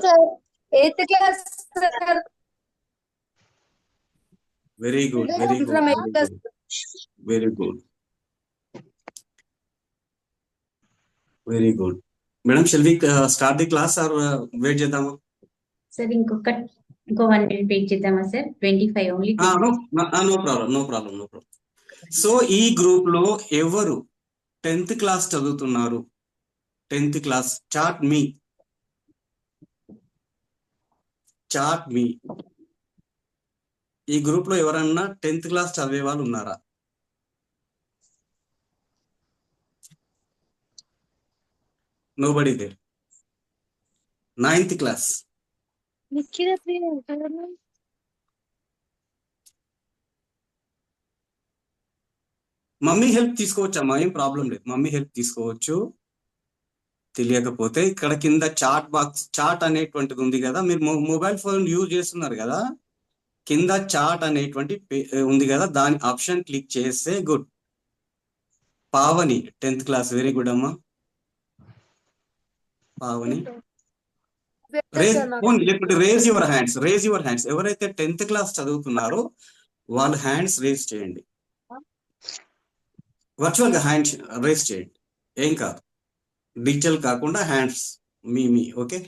Sir 8th class sir. Very good, very good, From very 8th class. Good, very good, very good. Madam, shall we start the class or wait చేద్దామా? Sir ఇంకో 1 minute wait చేద్దామా sir? 25 only. No problem, no problem, no problem. So ఈ group లో ఎవరు 10th class చదువుతున్నారు? 10th class chat మీ. ఈ group లో ఎవరన్నా 10th క్లాస్ చదివే వాళ్ళు ఉన్నారా? Nobody there. 9th class. Mummy help తీసుకోవచ్చమ్మా, ఏం ప్రాబ్లం లేదు, మమ్మీ హెల్ప్ తీసుకోవచ్చు. తెలియకపోతే ఇక్కడ కింద చాట్ బాక్స్, చాట్ అనేటువంటిది ఉంది కదా, మీరు మొబైల్ ఫోన్ యూజ్ చేస్తున్నారు కదా, కింద చాట్ అనేటువంటి ఉంది కదా, దాని ఆప్షన్ క్లిక్ చేస్తే good. Pavani 10th class, very good అమ్మా. Pavani raise your hands. ఎవరైతే 10th క్లాస్ చదువుతున్నారో వాళ్ళ హ్యాండ్స్ రేజ్ చేయండి. వర్చువల్ గా హ్యాండ్స్ రేజ్ చేయండి, ఏం కాదు, డిజిటల్ కాకుండా హ్యాండ్స్ మీ. Okay,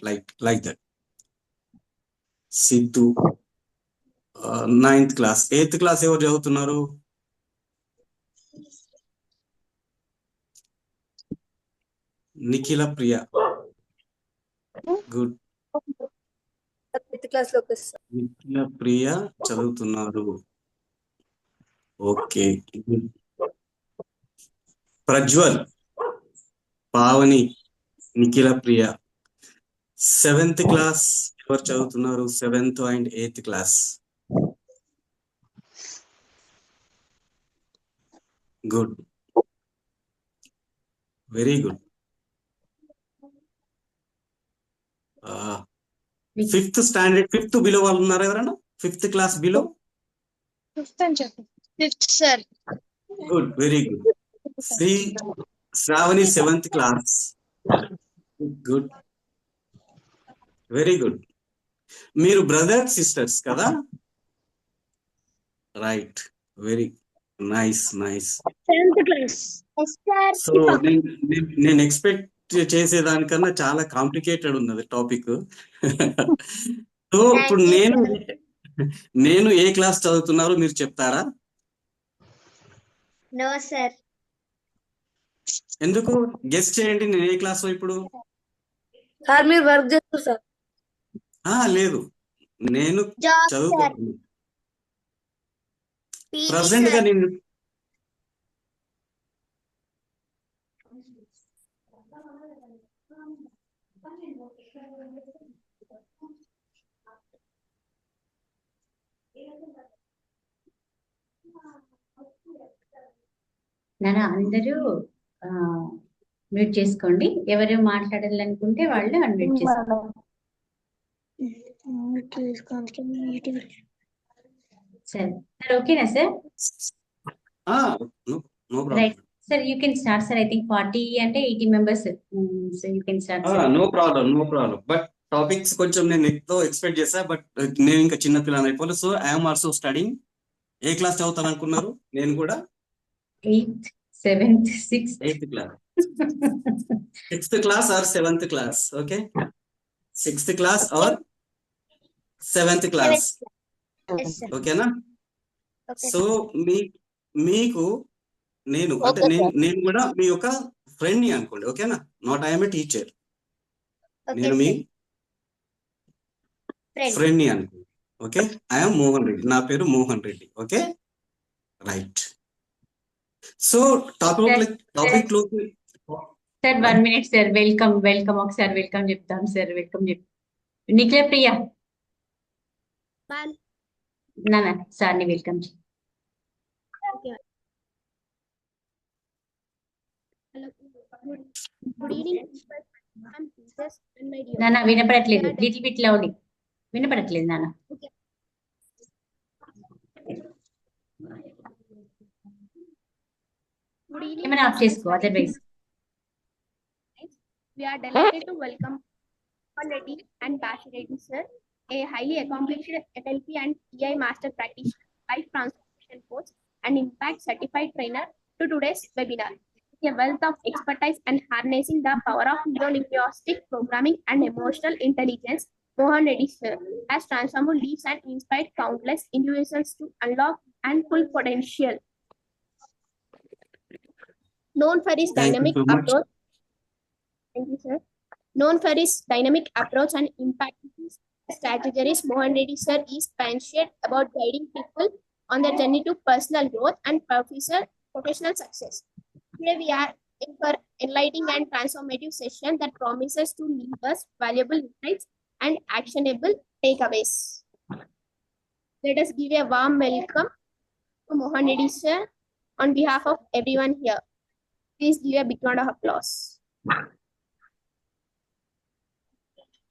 like that. Siddhu 9th class. 8th class ఎవరు చదువుతున్నారు? నిఖిల ప్రియ, గుడ్. 8th class లో నిఖిల ప్రియ చదువుతున్నారు, okay, good. Prajwal, Pavani, Nikhila Priya 7th class ఎవరు చదువుతున్నారు? 7th and 8th class, good, very good. 5th standard, 5th below వాళ్ళు ఉన్నారు ఎవరైనా? 5th class below? 5th sir. Good, very good. Shravani 7th class, good, very good. మీరు brother sisters కదా? Right, very nice. 10th class. So నేను expect చేసేదానికన్నా చాలా complicated ఉన్నది topic. So ఇప్పుడు నేను ఏ క్లాస్ చదువుతున్నారో మీరు చెప్తారా? No sir. ఎందుకు? గెస్ చేయండి, నేను ఏ క్లాస్ ఇప్పుడు. సార్ మీరు వర్క్ చేస్తారు సార్. లేదు, నేను చదువుతున్నాను ప్రజెంట్ గా. నేను అందరూ మ్యూట్ చేసుకోండి. ఎవరు మాట్లాడాలనుకుంటే వాళ్ళు అన్మ్యూట్ చేసుకోండి. సరే సార్, ఓకేనా sir? Right sir, you can start sir. I think 40 అంటే 80 members. So you can start. No problem. But topics కొంచెం నేను ఎక్కువ ఎక్స్పెక్ట్ చేశా, బట్ నేను ఇంకా చిన్న పిల్లలు అయిపోలేదు. So I'm also studying. ఏ క్లాస్ చదువుతాను అనుకున్నారు? నేను కూడా 8th, 7th, 6th. 8th class. 6th class or 7th class? Okay, 6th class or 7th class, ఓకేనా? సో మీకు నేను అంటే నేను కూడా మీ యొక్క ఫ్రెండ్ ని అనుకోండి, ఓకేనా? నాట్ ఐఎమ్ ఏ టీచర్, నేను మీ ఫ్రెండ్ ని అనుకోండి. ఓకే, ఐఎమ్ మోహన్ రెడ్డి, నా పేరు Mohan Reddy. Okay, right. So topic లోకి సార్ 1 minute సార్. వెల్కమ్ ఒకసారి వెల్కమ్ చెప్తాం సార్. వెల్కమ్ నిఖిల ప్రియ నాన్న సార్ని వెల్కమ్ చేయండి. నాన్న వినపడట్లేదు, లిటిల్ బిట్ లౌడ్లీ వినపడట్లేదు నాన్న. ఏమైనా ఆఫ్ చేసుకో, otherwise. We are delighted to welcome Reddy and Bashi Reddy sir, a highly accomplished NLP and AI master practitioner, life transformation coach, and impact certified trainer to today's webinar. With a wealth of expertise and harnessing the power of neurolinguistic programming and emotional intelligence, Mohan Reddy sir has transformed lives and inspired countless individuals to unlock and full potential. Known for his Thank you dynamic so much. approach. Thank you, sir. Known for his dynamic approach and impactful strategies, Mohan Reddy sir is passionate about guiding people on their journey to personal growth and professional success. Today we are in for enlightening and transformative session that promises to leave us valuable insights and actionable takeaways. Let us give a warm welcome to Mohan Reddy sir on behalf of everyone here. Please give a big round of applause.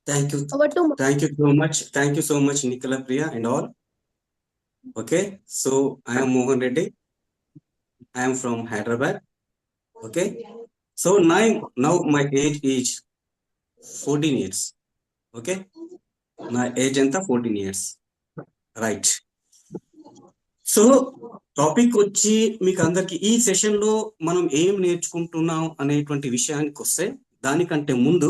Thank you. Over to Thank you so much. Thank you so much, Nicola Priya and all. Okay, so I am Mohan Reddy. I am from Hyderabad. Okay, so now my age is 14 years. Okay, my age anta 14 years. Right. So topic వచ్చి మీకు అందరికి ఈ session లో మనం ఏం నేర్చుకుంటున్నాం అనేటువంటి విషయానికి వస్తే దానికంటే ముందు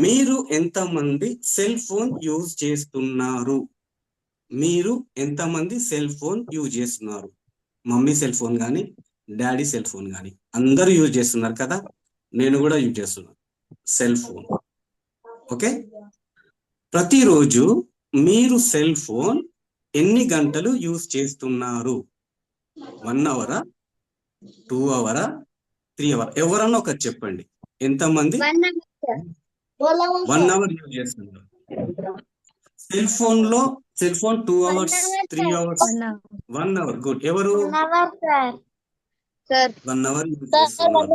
మీరు ఎంతమంది సెల్ ఫోన్ యూజ్ చేస్తున్నారు? మీరు ఎంతమంది సెల్ ఫోన్ యూజ్ చేస్తున్నారు? మమ్మీ సెల్ ఫోన్ కానీ డాడీ సెల్ ఫోన్ కానీ అందరూ యూజ్ చేస్తున్నారు కదా, నేను కూడా యూజ్ చేస్తున్నాను సెల్ ఫోన్. ఓకే, ప్రతిరోజు మీరు సెల్ ఫోన్ ఎన్ని గంటలు యూజ్ చేస్తున్నారు? 1 అవరా, 2 అవరా, 3 అవర్? ఎవరన్నా ఒకటి చెప్పండి. ఎంతమంది 1 అవర్ యూజ్ చేస్తున్నారు? Cell phone 2 hours, 3 hours, 1 hour. Good. ఎవరు 1 అవర్ యూజ్ చేస్తున్నారు?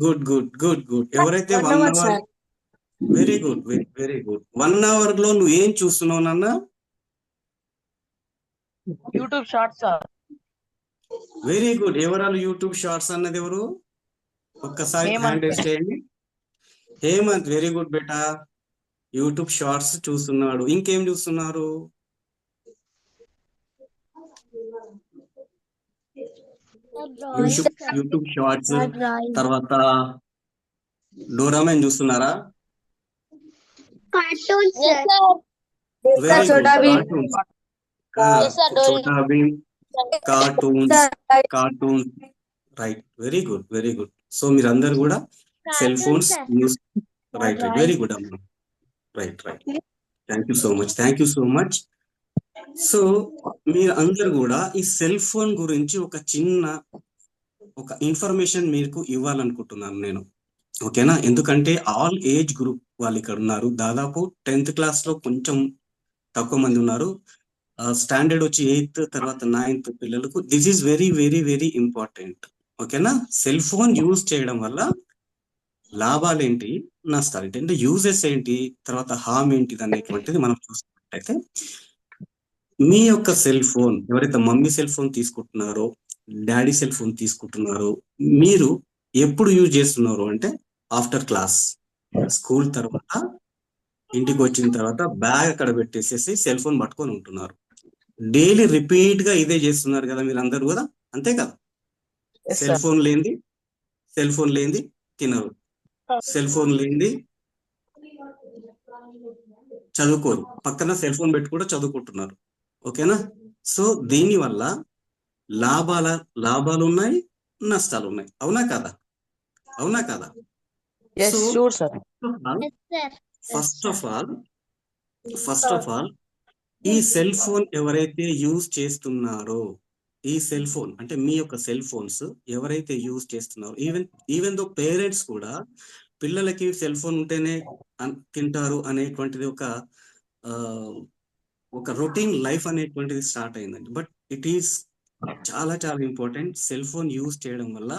Good good good good. ఎవరైతే 1 hour, very good, very good. 1 hour లో నువ్వు ఏం చూస్తున్నావు నాన్న? YouTube shorts. Very good. ఎవరాలు యూట్యూబ్ షార్ట్స్ అన్నది ఎవరు? ఒక్కసారి హ్యాండ్ రేస్ చేయండి. హేమంత్, వెరీ గుడ్ బేటా. యూట్యూబ్ షార్ట్స్ చూస్తున్నాడు. ఇంకేం చూస్తున్నారు? యూట్యూబ్ షార్ట్స్, తర్వాత డోరామెన్ చూస్తున్నారా? Very good. Chhota Bhim, cartoons. Right, very good, very good. So మీరందరూ కూడా cell phones use. Right, very good అమ్మా. Right right. Thank you so much, thank you so much. So మీరు అందరు కూడా ఈ సెల్ ఫోన్ గురించి ఒక ఇన్ఫర్మేషన్ మీకు ఇవ్వాలనుకుంటున్నాను నేను. ఓకేనా? ఎందుకంటే ఆల్ ఏజ్ గ్రూప్ వాళ్ళు ఇక్కడ ఉన్నారు. దాదాపు 10th క్లాస్ లో కొంచెం తక్కువ మంది ఉన్నారు. స్టాండర్డ్ వచ్చి 8th, తర్వాత 9th పిల్లలకు this is very very very important. ఓకేనా? సెల్ ఫోన్ యూజ్ చేయడం వల్ల లాభాలు ఏంటి, నష్టాలు ఏంటి, అంటే యూజెస్ ఏంటి, తర్వాత హామ్ ఏంటిది అనేటువంటిది మనం చూసుకున్నట్టయితే, మీ యొక్క సెల్ ఫోన్ ఎవరైతే మమ్మీ సెల్ ఫోన్ తీసుకుంటున్నారో, డాడీ సెల్ ఫోన్ తీసుకుంటున్నారో, మీరు ఎప్పుడు యూజ్ చేస్తున్నారు అంటే ఆఫ్టర్ క్లాస్, స్కూల్ తర్వాత ఇంటికి వచ్చిన తర్వాత బ్యాగ్ అక్కడ పెట్టేసేసి సెల్ ఫోన్ పట్టుకొని ఉంటున్నారు. డైలీ రిపీట్ గా ఇదే చేస్తున్నారు కదా మీరు అందరు కూడా, అంతే కదా? సెల్ ఫోన్ లేనిది తినరు, సెల్ ఫోన్ లేనిది చదువుకోరు, పక్కన సెల్ ఫోన్ పెట్టి కూడా చదువుకుంటున్నారు. ఓకేనా? సో దీని వల్ల లాభాలు ఉన్నాయి, నష్టాలు ఉన్నాయి. అవునా కదా? అవునా కదా? ఫస్ట్ ఆఫ్ ఆల్ ఈ సెల్ ఫోన్ ఎవరైతే యూజ్ చేస్తున్నారో, ఈ సెల్ ఫోన్ అంటే మీ యొక్క సెల్ ఫోన్స్ ఎవరైతే యూజ్ చేస్తున్నారో, ఈవెన్ దో పేరెంట్స్ కూడా పిల్లలకి సెల్ ఫోన్ ఉంటేనే తింటారు అనేటువంటిది ఒక రొటీన్ లైఫ్ అనేటువంటిది స్టార్ట్ అయిందండి. బట్ ఇట్ ఈస్ చాలా చాలా ఇంపార్టెంట్. సెల్ ఫోన్ యూజ్ చేయడం వల్ల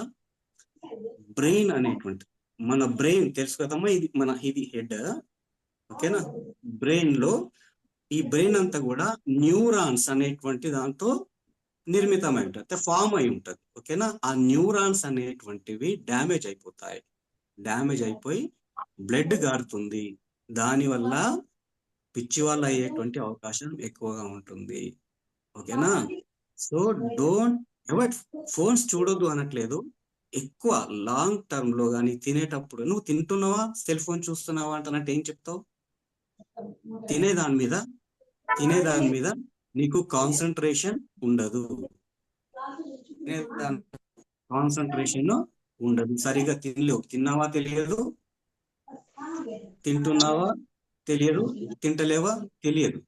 బ్రెయిన్ అనేటువంటి, మన బ్రెయిన్ తెలుసు కదమ్మా, ఇది హెడ్. ఓకేనా? బ్రెయిన్ లో ఈ బ్రెయిన్ అంతా కూడా న్యూరాన్స్ అనేటువంటి దాంతో నిర్మితమై ఉంటుంది, ఫామ్ అయి ఉంటుంది. ఓకేనా? ఆ న్యూరాన్స్ అనేటువంటివి డ్యామేజ్ అయిపోతాయి. డ్యామేజ్ అయిపోయి బ్లడ్ గారుతుంది. దానివల్ల పిచ్చి వాళ్ళు అయ్యేటువంటి అవకాశం ఎక్కువగా ఉంటుంది. ఓకేనా? సో డోంట్ ఎవర్ ఫోన్స్ చూడొద్దు అనట్లేదు. ఎక్కువ లాంగ్ టర్మ్ లో కానీ తినేటప్పుడు నువ్వు తింటున్నావా సెల్ ఫోన్ చూస్తున్నావా అంటున్నట్టు ఏం చెప్తావు? తినేదాని మీద నీకు కాన్సన్ట్రేషన్ ఉండదు. కాన్సన్ట్రేషన్ ఉండదు. సరిగా తినలేవు. తిన్నావా తెలియదు, తింటున్నావా తెలియదు, తింటలేవా తెలియదు.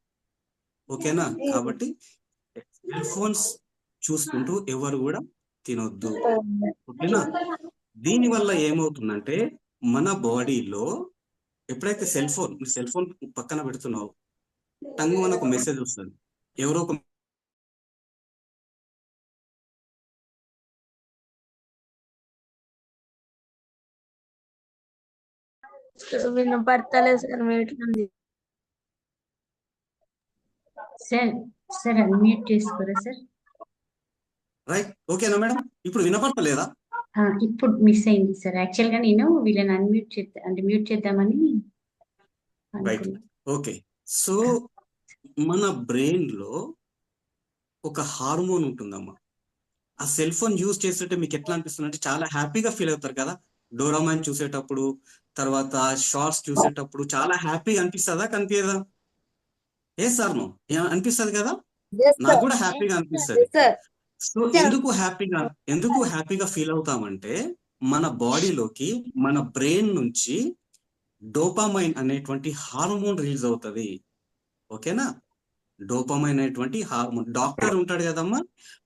ఓకేనా? కాబట్టి సెల్ ఫోన్స్ చూసుకుంటూ ఎవరు కూడా తినొద్దు. ఓకేనా? దీనివల్ల ఏమవుతుందంటే మన బాడీలో ఎప్పుడైతే సెల్ ఫోన్ పక్కన పెడుతున్నావు, టంగు మనకు మెసేజ్ వస్తుంది. ఎవరో ఒక వినపడతలేదు సార్ మీట్లుంది. సార్ అన్మ్యూట్ చేసుకోరా సార్? రైట్. ఓకేనా మేడం? ఇప్పుడు వినపడతలేదా? ఇప్పుడు మిస్ అయింది సార్. యాక్చువల్ గా నేను వీళ్ళని మ్యూట్ చేద్దామని రైట్. అనుకున్నా. ఓకే. సో మన బ్రెయిన్ లో ఒక హార్మోన్ ఉంటుందమ్మా. ఆ సెల్ ఫోన్ యూజ్ చేస్తుంటే మీకు ఎట్లా అనిపిస్తుంది అంటే చాలా హ్యాపీగా ఫీల్ అవుతారు కదా. డోరామాన్ చూసేటప్పుడు, తర్వాత షార్ట్స్ చూసేటప్పుడు చాలా హ్యాపీగా అనిపిస్తుందా, కనిపించదా? ఏ సార్ నో అనిపిస్తుంది కదా. నాకు కూడా హ్యాపీగా అనిపిస్తుంది. సో ఎందుకు హ్యాపీగా ఫీల్ అవుతామంటే మన బాడీలోకి మన బ్రెయిన్ నుంచి డోపామైన్ అనేటువంటి హార్మోన్ రిలీజ్ అవుతుంది. ఓకేనా? డోపామైన్ అనేటువంటి హార్మోన్. డాక్టర్ ఉంటాడు కదమ్మా,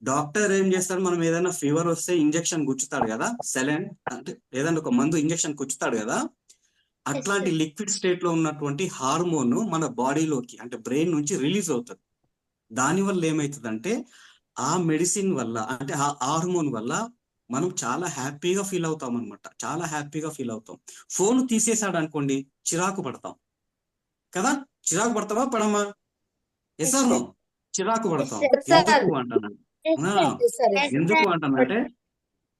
డాక్టర్ ఏం చేస్తాడు, మనం ఏదైనా ఫీవర్ వస్తే ఇంజెక్షన్ గుచ్చుతాడు కదా, సెలైన్ అంటే ఏదైనా ఒక మందు ఇంజెక్షన్ గుచ్చుతాడు కదా. అట్లాంటి లిక్విడ్ స్టేట్ లో ఉన్నటువంటి హార్మోన్ మన బాడీలోకి అంటే బ్రెయిన్ నుంచి రిలీజ్ అవుతుంది. దానివల్ల ఏమవుతుందంటే ఆ మెడిసిన్ వల్ల అంటే ఆ హార్మోన్ వల్ల మనం చాలా హ్యాపీగా ఫీల్ అవుతాం అనమాట. చాలా హ్యాపీగా ఫీల్ అవుతాం. ఫోన్ తీసేసాడు అనుకోండి చిరాకు పడతాం కదా. చిరాకు పడతావా పడమా? Yes or no? చిరాకు పడతాం. ఎందుకు అంటానంటే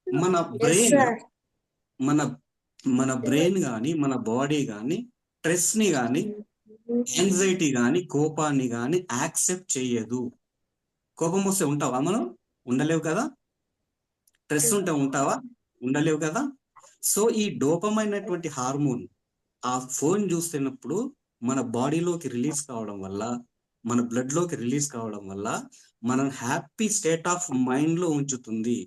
మన బ్రెయిన్ మన బ్రెయిన్ కానీ మన బాడీ కానీ స్ట్రెస్ ని కానీ యాంగ్జైటీ కానీ కోపాన్ని కానీ యాక్సెప్ట్ చెయ్యదు. కోపం వస్తే ఉంటావా మనం? ఉండలేవు కదా. స్ట్రెస్ ఉంటే ఉంటావా? ఉండలేవు కదా. సో ఈ డోపమైనటువంటి హార్మోన్ ఆ ఫోన్ చూస్తున్నప్పుడు మన బాడీలోకి రిలీజ్ కావడం వల్ల, మన బ్లడ్ లోకి రిలీజ్ కావడం వల్ల మనం హ్యాపీ స్టేట్ ఆఫ్ మైండ్ లో ఉంచుతుంది.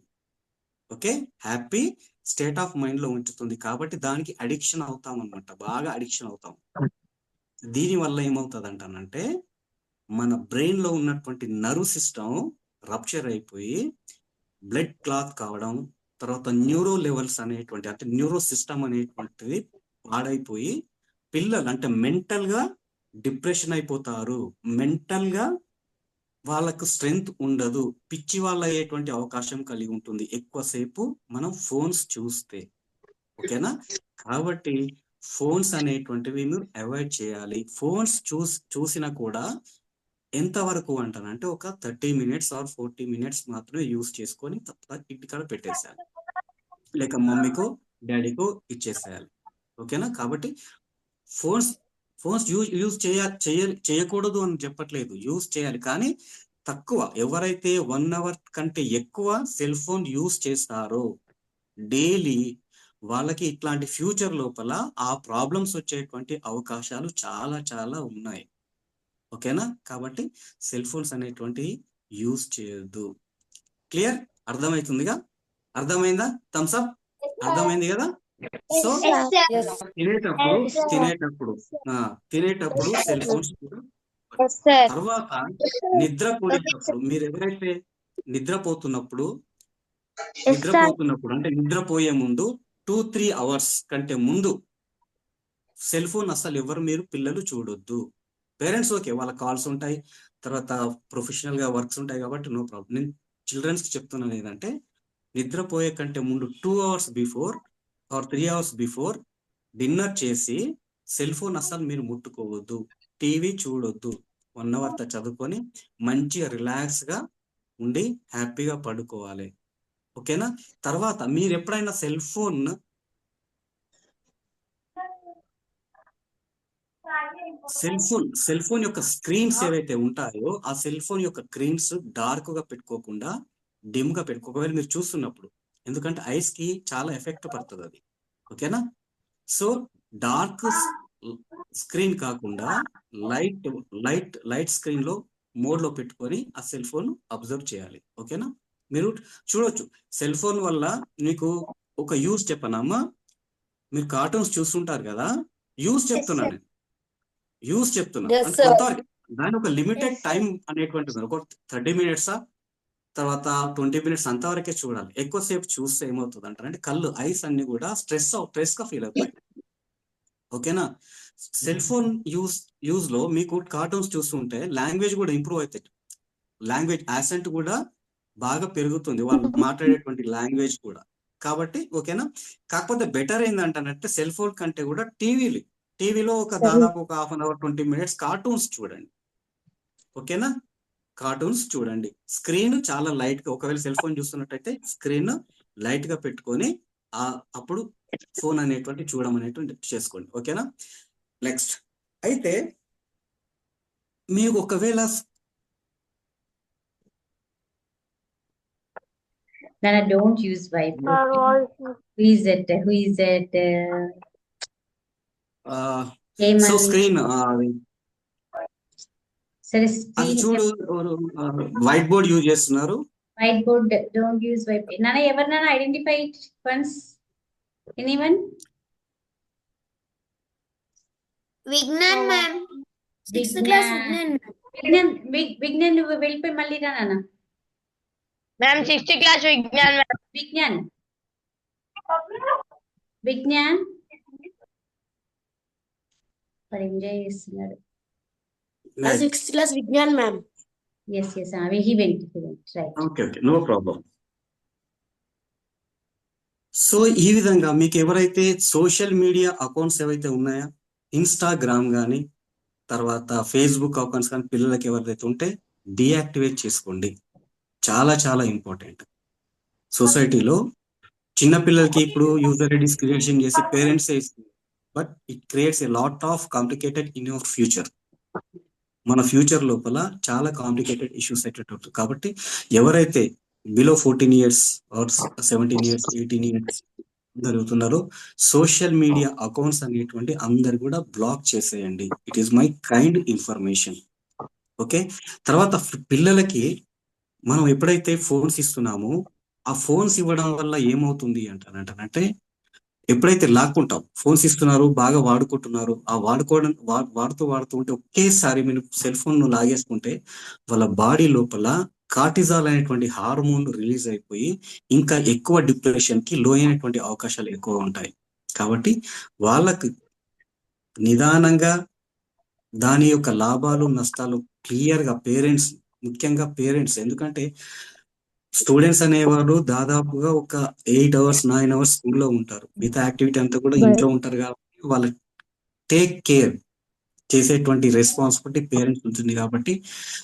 Okay, happy state of mind లో ఉంచుతుంది. కాబట్టి దానికి అడిక్షన్ అవుతాం అనమాట, బాగా అడిక్షన్ అవుతాం. దీని వల్ల ఏమవుతుంది అంటానంటే మన బ్రెయిన్ లో ఉన్నటువంటి నర్వ్ సిస్టమ్ రప్చర్ అయిపోయి బ్లడ్ క్లాత్ కావడం, తర్వాత న్యూరో లెవెల్స్ అనేటువంటి అంటే న్యూరో సిస్టమ్ అనేటువంటిది పాడైపోయి పిల్లలు అంటే మెంటల్ గా డిప్రెషన్ అయిపోతారు. మెంటల్ గా వాళ్ళకు స్ట్రెంగ్త్ ఉండదు. పిచ్చి వాళ్ళ అయ్యేటువంటి అవకాశం కలిగి ఉంటుంది ఎక్కువసేపు మనం ఫోన్స్ చూస్తే. ఓకేనా? కాబట్టి ఫోన్స్ అనేటువంటివి మీరు అవాయిడ్ చేయాలి. ఫోన్స్ చూసినా కూడా ఎంతవరకు అంటానంటే ఒక 30 minutes ఆర్ 40 minutes మాత్రమే యూజ్ చేసుకొని ఇంటికాడ పెట్టేసేయాలి, లేక మమ్మీకో డాడీకో ఇచ్చేసేయాలి. ఓకేనా? కాబట్టి ఫోన్స్ యూజ్ చేయకూడదు అని చెప్పట్లేదు, యూజ్ చేయాలి. కానీ తక్కువ. ఎవరైతే 1 hour కంటే ఎక్కువ సెల్ ఫోన్ యూజ్ చేస్తారో డైలీ వాళ్ళకి ఇట్లాంటి ఫ్యూచర్ లోపల ఆ ప్రాబ్లమ్స్ వచ్చేటువంటి అవకాశాలు చాలా చాలా ఉన్నాయి. ఓకేనా? కాబట్టి సెల్ ఫోన్స్ అనేటువంటివి యూజ్ చేయొద్దు. క్లియర్? అర్థమవుతుందిగా? అర్థమైందా? Thumbs up. అర్థమైంది కదా? సో తినేటప్పుడు సెల్ ఫోన్స్. తర్వాత నిద్రపోయేటప్పుడు మీరు ఎవరైతే నిద్రపోతున్నప్పుడు అంటే నిద్రపోయే ముందు 2-3 hours కంటే ముందు సెల్ ఫోన్ అసలు మీరు పిల్లలు చూడొద్దు. పేరెంట్స్ ఓకే, వాళ్ళ కాల్స్ ఉంటాయి, తర్వాత ప్రొఫెషనల్ గా వర్క్స్ ఉంటాయి కాబట్టి నో ప్రాబ్లం. నేను చిల్డ్రన్స్ కి చెప్తున్నాను ఏంటంటే నిద్రపోయే కంటే ముందు 2 hours before or 3 hours before dinner చేసి సెల్ ఫోన్ అసలు మీరు ముట్టుకోవద్దు. టీవీ చూడొద్దు. 1 hour చదువుకొని మంచిగా రిలాక్స్ గా ఉండి హ్యాపీగా పడుకోవాలి. ఓకేనా? తర్వాత మీరు ఎప్పుడైనా సెల్ ఫోన్ సెల్ ఫోన్ యొక్క స్క్రీన్స్ ఏవైతే ఉంటాయో ఆ సెల్ ఫోన్ యొక్క స్క్రీన్స్ డార్క్ గా పెట్టుకోకుండా డిమ్ గా పెట్టుకో, ఒకవేళ మీరు చూస్తున్నప్పుడు, ఎందుకంటే ఐస్ కి చాలా ఎఫెక్ట్ పడుతుంది అది. ఓకేనా? సో డార్క్ స్క్రీన్ కాకుండా లైట్ లైట్ స్క్రీన్ లో మోడ్ లో పెట్టుకొని ఆ సెల్ ఫోన్ అబ్జర్వ్ చేయాలి. ఓకేనా? మీరు చూడొచ్చు, సెల్ ఫోన్ వల్ల మీకు ఒక యూజ్ చెప్పనమ్మా. మీరు కార్టూన్స్ చూస్తుంటారు కదా, యూజ్ చెప్తున్నాను నేను, యూజ్ చెప్తున్నా. Yes, అంటే sir. కొంతవరకు దాని ఒక లిమిటెడ్ టైం అనేటువంటిది, ఒక 30 minutes తర్వాత 20 minutes అంతవరకే చూడాలి. ఎక్కువసేపు చూస్తే ఏమవుతుంది అంటే కళ్ళు ఐస్ అన్ని కూడా స్ట్రెస్ గా ఫీల్ అవుతాయి. ఓకేనా? సెల్ ఫోన్ యూజ్ లో మీకు కార్టూన్స్ చూస్తుంటే లాంగ్వేజ్ కూడా ఇంప్రూవ్ అవుతాయి, లాంగ్వేజ్ యాసెంట్ కూడా బాగా పెరుగుతుంది, వాళ్ళు మాట్లాడేటువంటి లాంగ్వేజ్ కూడా. కాబట్టి ఓకేనా? కాకపోతే బెటర్ ఏంటంటే సెల్ ఫోన్ కంటే కూడా టీవీలో ఒక దాదాపు ఒక 1/2 hour 20 minutes కార్టూన్స్ చూడండి. ఓకేనా? కార్టూన్స్ చూడండి. స్క్రీన్ చాలా లైట్ గా, ఒకవేళ సెల్ ఫోన్ చూస్తున్నట్టయితే స్క్రీన్ లైట్ గా పెట్టుకొని అప్పుడు ఫోన్ అనేటువంటి చూడడం అనేటువంటి చేసుకోండి. ఓకేనా? నెక్స్ట్ అయితే మీకు ఒకవేళ Nana, don't use Vibe. Who is it? So screen సరే, అది screen చూడు, వైట్ బోర్డ్ యూజ్ చేస్తున్నారు. whiteboard, don't use Vibe. Nana, Nana, identify it once. Anyone? Vignan ma'am. 6th class Vignan ma'am. Vignan, నువ్వు వెళ్ళిపోయి మళ్ళీ రా నాన్న. Ma'am, 6th class Vignan ma'am. Vignan మరి ఎంజాయ్ చేస్తున్నాడు. 6th class Vignan ma'am. Yes, he went, right. Okay, no problem. So ఈ విధంగా మీకు ఎవరైతే సోషల్ మీడియా అకౌంట్స్ ఏవైతే ఉన్నాయో, ఇన్స్టాగ్రామ్ కానీ తర్వాత ఫేస్బుక్ అకౌంట్స్ కానీ పిల్లలకి ఎవరైతే ఉంటే డీయాక్టివేట్ చేసుకోండి. చాలా చాలా ఇంపార్టెంట్. సొసైటీలో చిన్న పిల్లలకి ఇప్పుడు యూజర్ ఐడీస్ క్రియేషన్ చేసి పేరెంట్స్ ఇస్తుంది, but it creates a lot of complicated in your future. మన ఫ్యూచర్ లోపల చాలా కాంప్లికేటెడ్ ఇష్యూస్ అయ్యేటట్టు. కాబట్టి ఎవరైతే below 14 years or 17 years 18 years జరుగుతున్నారో సోషల్ మీడియా అకౌంట్స్ అనేటువంటి అందరు కూడా బ్లాక్ చేసేయండి. It is my kind information. Okay? తర్వాత పిల్లలకి మనం ఎప్పుడైతే ఫోన్స్ ఇస్తున్నామో ఆ ఫోన్స్ ఇవ్వడం వల్ల ఏమవుతుంది అంటే ఎప్పుడైతే లాక్కుంటాం, ఫోన్స్ ఇస్తున్నారు, బాగా వాడుకుంటున్నారు, ఆ వాడుతూ ఉంటే ఒకేసారి మీరు సెల్ ఫోన్ ను లాగేసుకుంటే వాళ్ళ బాడీ లోపల కార్టిజాల్ అనేటువంటి హార్మోన్ రిలీజ్ అయిపోయి ఇంకా ఎక్కువ డిప్రెషన్ కి లోనైనటువంటి అవకాశాలు ఎక్కువ ఉంటాయి. కాబట్టి వాళ్ళకు నిదానంగా దాని యొక్క లాభాలు నష్టాలు క్లియర్ గా పేరెంట్స్, ముఖ్యంగా పేరెంట్స్, ఎందుకంటే స్టూడెంట్స్ అనేవారు దాదాపుగా ఒక 8 hours 9 hours స్కూల్లో ఉంటారు, మిగతా యాక్టివిటీ అంతా కూడా ఇంట్లో ఉంటారు. కాబట్టి వాళ్ళ టేక్ కేర్ చేసేటువంటి రెస్పాన్సిబిలిటీ పేరెంట్స్ ఉంటుంది. కాబట్టి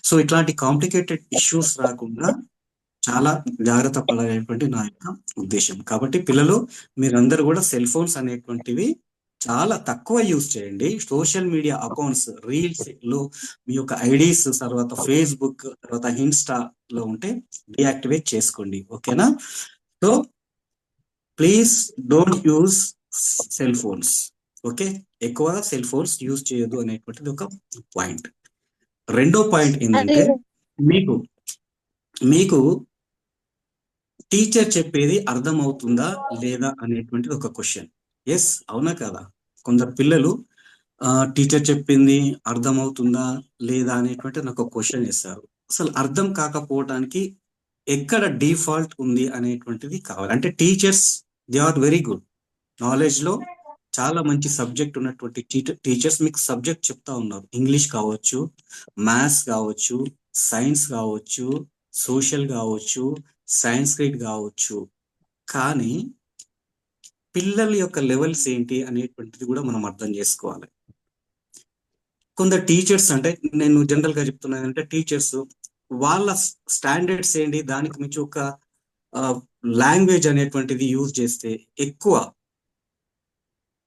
సో ఇట్లాంటి కాంప్లికేటెడ్ ఇష్యూస్ రాకుండా చాలా జాగ్రత్త పడాలనేటువంటి నా యొక్క ఉద్దేశం. కాబట్టి పిల్లలు మీరందరూ కూడా సెల్ ఫోన్స్ అనేటువంటివి చాలా తక్కువ యూజ్ చేయండి. సోషల్ మీడియా అకౌంట్స్ రీల్స్ లో మీ యొక్క ఐడీస్ తర్వాత ఫేస్బుక్ తర్వాత ఇన్స్టా లో ఉంటే డియాక్టివేట్ చేసుకోండి. ఓకేనా? So please don't use cell phones. Okay? ఎక్కువ సెల్ ఫోన్స్ యూజ్ చేయొద్దు అనేటువంటిది ఒక పాయింట్. రెండో పాయింట్ ఏంటంటే మీకు టీచర్ చెప్పేది అర్థం అవుతుందా లేదా అనేటువంటిది ఒక క్వశ్చన్. ఎస్, అవునా కదా? కొందరు పిల్లలు టీచర్ చెప్పింది అర్థం అవుతుందా లేదా అనేటువంటి నాకు క్వశ్చన్ ఇస్తారు. అసలు అర్థం కాకపోవడానికి ఎక్కడ డిఫాల్ట్ ఉంది అనేటువంటిది కావాలి. అంటే teachers they are very good, knowledge లో చాలా మంచి సబ్జెక్ట్ ఉన్నటువంటి టీచర్స్ మీకు సబ్జెక్ట్ చెప్తా ఉన్నారు. ఇంగ్లీష్ కావచ్చు, మ్యాథ్స్ కావచ్చు, సైన్స్ కావచ్చు, సోషల్ కావచ్చు, సాంస్క్రిట్ కావచ్చు. కానీ పిల్లల యొక్క లెవెల్స్ ఏంటి అనేటువంటిది కూడా మనం అర్థం చేసుకోవాలి. కొందరు టీచర్స్, అంటే నేను జనరల్ గా చెప్తున్నాను అంటే టీచర్స్ వాళ్ళ స్టాండర్డ్స్ ఏంటి, దానికి మించి ఒక లాంగ్వేజ్ అనేటువంటిది యూజ్ చేస్తే ఎక్కువ